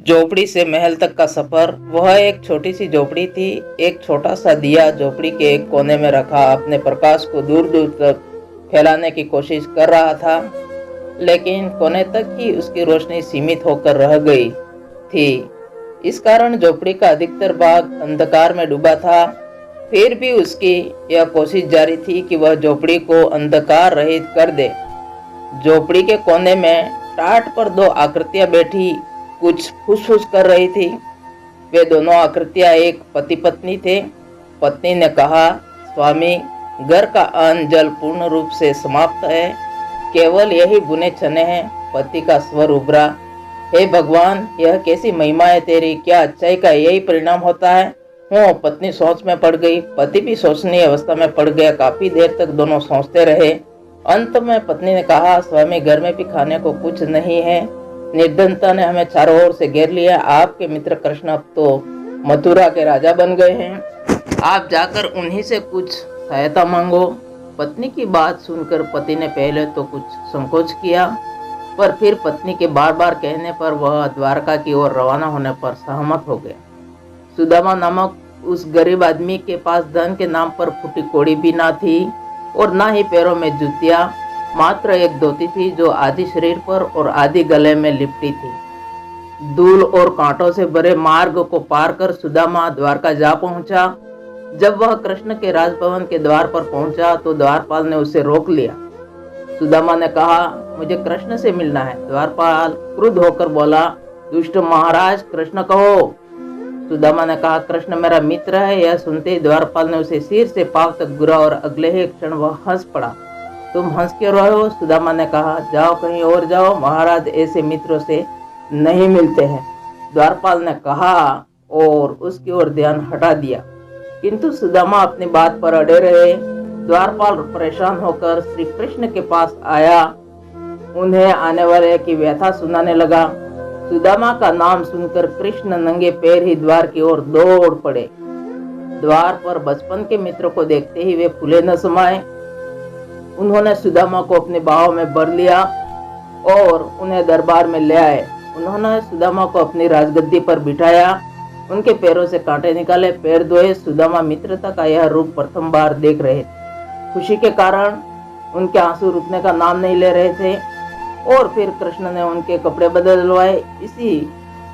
झोपड़ी से महल तक का सफर। वह एक छोटी सी झोपड़ी थी। एक छोटा सा दिया झोपड़ी के एक कोने में रखा अपने प्रकाश को दूर दूर तक फैलाने की कोशिश कर रहा था, लेकिन कोने तक ही उसकी रोशनी सीमित होकर रह गई थी। इस कारण झोपड़ी का अधिकतर भाग अंधकार में डूबा था। फिर भी उसकी यह कोशिश जारी थी कि वह झोपड़ी को अंधकार रहित कर दे। झोपड़ी के कोने में टाट पर दो आकृतियां बैठी कुछ फुसफुस कर रही थी। वे दोनों आकृतियां एक पति पत्नी थे। पत्नी ने कहा, स्वामी, घर का अन्न जल पूर्ण रूप से समाप्त है, केवल यही बुने चने हैं। पति का स्वर उभरा, हे भगवान, यह कैसी महिमा है तेरी, क्या अच्छाई का यही परिणाम होता है। पत्नी सोच में पड़ गई। पति भी सोचनीय अवस्था में पड़ गया। काफी देर तक दोनों सोचते रहे। अंत में पत्नी ने कहा, स्वामी, घर में भी खाने को कुछ नहीं है। निर्धनता ने हमें चारों ओर से घेर लिया। आपके मित्र कृष्ण अब तो मथुरा के राजा बन गए हैं। आप जाकर उन्हीं से कुछ सहायता मांगो। पत्नी की बात सुनकर पति ने पहले तो कुछ संकोच किया, पर फिर पत्नी के बार बार कहने पर वह द्वारका की ओर रवाना होने पर सहमत हो गया। सुदामा नामक उस गरीब आदमी के पास धन के नाम पर फूटी कोड़ी भी ना थी और ना ही पैरों में जूतियां, मात्र एक धोती थी जो आधी शरीर पर और आधी गले में लिपटी थी। धूल और कांटों से भरे मार्ग को पार कर सुदामा द्वारका जा पहुंचा। जब वह कृष्ण के राजभवन के द्वार पर पहुंचा तो द्वारपाल ने उसे रोक लिया। सुदामा ने कहा, मुझे कृष्ण से मिलना है। द्वारपाल क्रुद्ध होकर बोला, दुष्ट महाराज, कृष्ण कहो। सुदामा ने कहा, कृष्ण मेरा मित्र है। यह सुनते ही द्वारपाल ने उसे सिर से पांव तक गिरा और अगले ही क्षण वह हंस पड़ा। तुम हंस क्यों रहे हो? सुदामा ने कहा, जाओ कहीं और जाओ, महाराज ऐसे मित्रों से नहीं मिलते हैं। द्वारपाल ने कहा और उसकी ओर ध्यान हटा दिया, किंतु सुदामा अपनी बात पर अड़े रहे। द्वारपाल परेशान होकर श्री कृष्ण के पास आया। उन्हें आने वाले की व्यथा सुनाने लगा। सुदामा का नाम सुनकर कृष्ण नंगे पैर ही द्वार की ओर दौड़ पड़े। द्वार पर बचपन के मित्र को देखते ही वे फूले न समाये। उन्होंने सुदामा को अपने बाहों में भर लिया और उन्हें दरबार में ले आए। उन्होंने सुदामा को अपनी राजगद्दी पर बिठाया, उनके पैरों से कांटे निकाले, पैर धोए। सुदामा मित्रता का यह रूप प्रथम बार देख रहे थे। खुशी के कारण उनके आंसू रुकने का नाम नहीं ले रहे थे। और फिर कृष्ण ने उनके कपड़े बदलवाए। इसी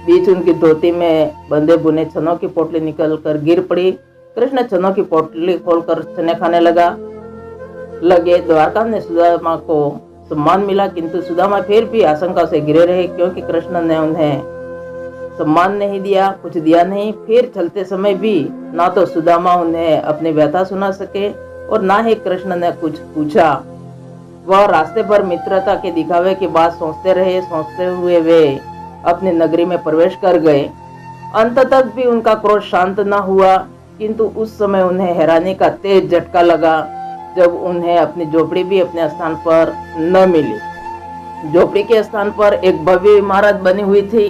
बीच उनकी धोती में बंधे बुने चनों की पोटली निकल कर गिर पड़ी। कृष्ण चनों की पोटली खोलकर चने खाने लगे। द्वारका ने सुदामा को सम्मान मिला, किंतु सुदामा फिर भी आशंका से घिरे रहे, क्योंकि कृष्ण ने उन्हें सम्मान नहीं दिया, कुछ दिया नहीं। फिर चलते समय भी ना तो सुदामा उन्हें अपनी व्यथा सुना सके और ना ही कृष्ण ने कुछ पूछा। वह रास्ते भर मित्रता के दिखावे की बात सोचते रहे। सोचते हुए वे अपनी नगरी में प्रवेश कर गए। अंत तक भी उनका क्रोध शांत न हुआ, किंतु उस समय उन्हें हैरानी का तेज झटका लगा जब उन्हें अपनी झोपड़ी भी अपने स्थान पर न मिली। झोपड़ी के स्थान पर एक भव्य इमारत बनी हुई थी।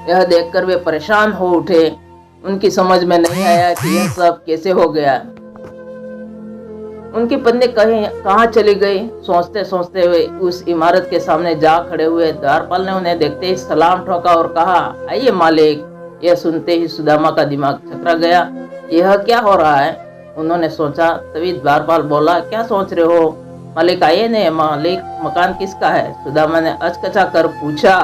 यह देखकर वे परेशान हो उठे। उनकी समझ में नहीं आया कि यह सब कैसे हो गया। उनकी पत्नी कहाँ चली गई? सोचते सोचते हुए उस इमारत के सामने जा खड़े हुए। द्वारपाल ने उन्हें देखते ही सलाम ठोका और कहा, आइए मालिक। यह सुनते ही सुदामा का दिमाग चकरा गया। यह क्या हो रहा है? उन्होंने सोचा। तभी द्वारपाल बोला, क्या सोच रहे हो? मालिक आइए ने। मालिक, मकान किसका है? सुदामा ने अचकचा कर पूछा।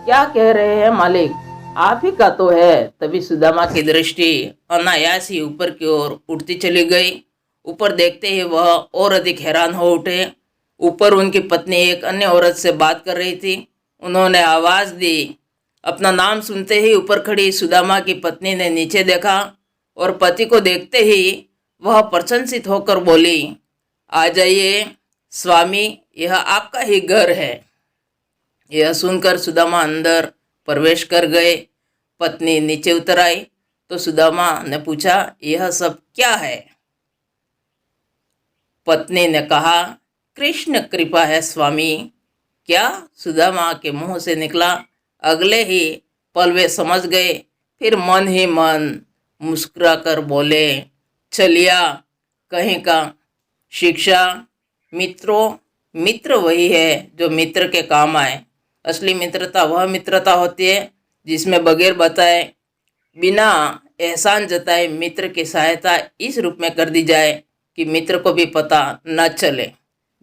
क्या कह रहे हैं मालिक? आप ही का तो है। तभी सुदामा की दृष्टि अनायास ही ऊपर की ओर उठती चली गई। ऊपर देखते ही वह और अधिक हैरान हो उठे। ऊपर उनकी पत्नी एक अन्य औरत से बात कर रही थी। उन्होंने आवाज दी। अपना नाम सुनते ही ऊपर खड़ी सुदामा की पत्नी ने नीचे देखा और पति को देखते ही वह प्रशंसित होकर बोली, आ जाइए स्वामी, यह आपका ही घर है। यह सुनकर सुदामा अंदर प्रवेश कर गए। पत्नी नीचे उतर आई तो सुदामा ने पूछा, यह सब क्या है? पत्नी ने कहा, कृष्ण कृपा है स्वामी। क्या? सुदामा के मुंह से निकला। अगले ही पल वे समझ गए। फिर मन ही मन मुस्कुरा कर बोले, चलिया कहीं का। शिक्षा। मित्र वही है जो मित्र के काम आए। असली मित्रता वह मित्रता होती है जिसमें बगैर बताए, बिना एहसान जताए मित्र की सहायता इस रूप में कर दी जाए कि मित्र को भी पता न चले।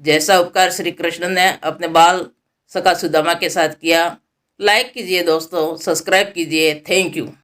जैसा उपकार श्री कृष्ण ने अपने बाल सखा सुदामा के साथ किया। लाइक कीजिए दोस्तों, सब्सक्राइब कीजिए। Thank you.